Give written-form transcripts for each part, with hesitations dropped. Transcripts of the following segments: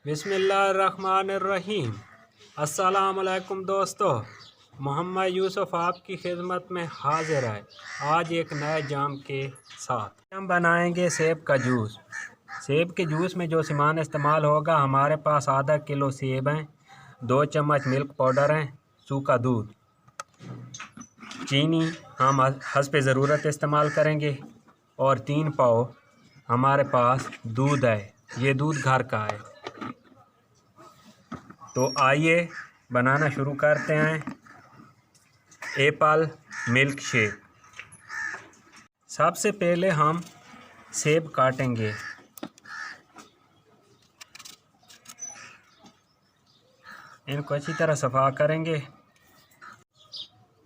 बिस्मिल्लाहिर्रहमानिर्रहीम। अस्सलाम वालेकुम दोस्तों, मोहम्मद यूसुफ आपकी खिदमत में हाजिर है आज एक नए जाम के साथ। हम बनाएंगे सेब का जूस। सेब के जूस में जो सामान इस्तेमाल होगा, हमारे पास आधा किलो सेब हैं, 2 चम्मच मिल्क पाउडर हैं, सूखा दूध, चीनी हम हस्ब ज़रूरत इस्तेमाल करेंगे और 3 पाव हमारे पास दूध है। ये दूध घर का है। तो आइए बनाना शुरू करते हैं एप्पल मिल्क शेक। सबसे पहले हम सेब काटेंगे। इनको अच्छी तरह सफ़ा करेंगे।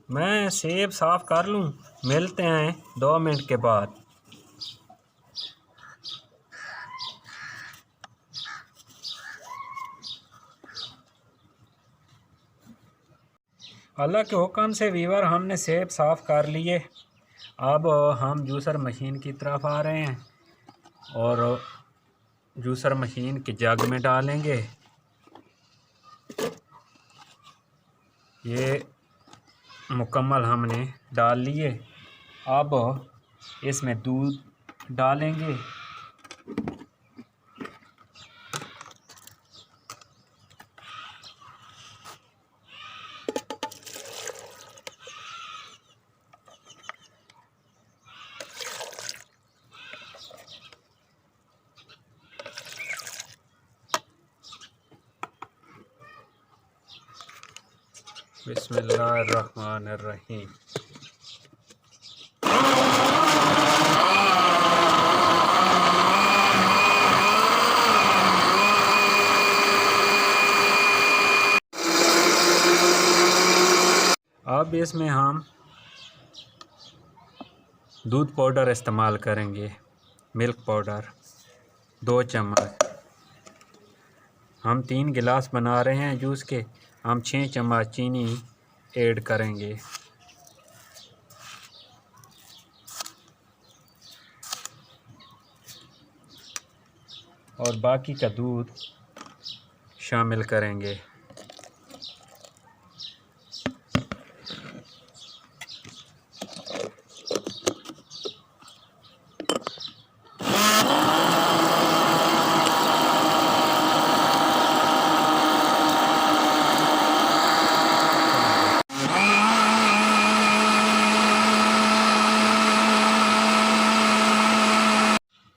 मैं सेब साफ़ कर लूँ, मिलते हैं 2 मिनट के बाद। अल्लाह के हुक्म से वीवर हमने सेब साफ़ कर लिए। अब हम जूसर मशीन की तरफ आ रहे हैं और जूसर मशीन के जग में डालेंगे। ये मुकम्मल हमने डाल लिए। अब इसमें दूध डालेंगे। बिस्मिल्लाहिर्रहमानिर्रहीम। अब इसमें हम दूध पाउडर इस्तेमाल करेंगे। मिल्क पाउडर 2 चम्मच। हम 3 गिलास बना रहे हैं जूस के, हम 6 चम्मच चीनी ऐड करेंगे। और बाकी का दूध शामिल करेंगे।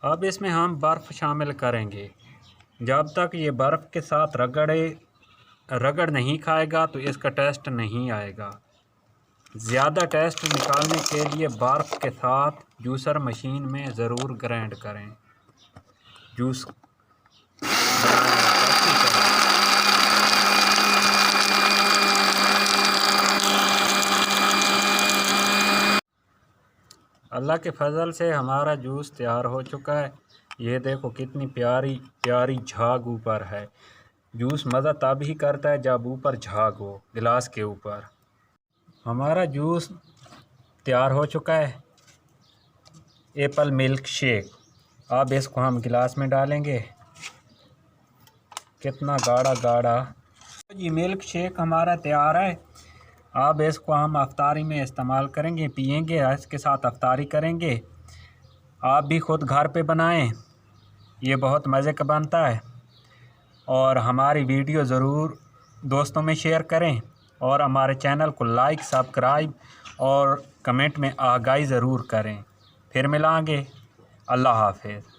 अब इसमें हम बर्फ़ शामिल करेंगे। जब तक ये बर्फ़ के साथ रगड़ नहीं खाएगा तो इसका टेस्ट नहीं आएगा। ज़्यादा टेस्ट निकालने के लिए बर्फ़ के साथ जूसर मशीन में ज़रूर ग्राइंड करें। जूस अल्लाह के फजल से हमारा जूस तैयार हो चुका है। ये देखो कितनी प्यारी प्यारी झाग ऊपर है। जूस मज़ा तब ही करता है जब ऊपर झाग हो गिलास के ऊपर। हमारा जूस तैयार हो चुका है, एप्पल मिल्क शेक। अब इसको हम गिलास में डालेंगे। कितना गाढ़ा गाढ़ा जी मिल्क शेक हमारा तैयार है। अब इसको हम अफ्तारी में इस्तेमाल करेंगे, पिएंगे, इसके साथ अफ्तारी करेंगे। आप भी ख़ुद घर पे बनाएं, ये बहुत मज़े का बनता है। और हमारी वीडियो ज़रूर दोस्तों में शेयर करें और हमारे चैनल को लाइक, सब्सक्राइब और कमेंट में आगाही ज़रूर करें। फिर मिलांगे। अल्लाह हाफ़िज़।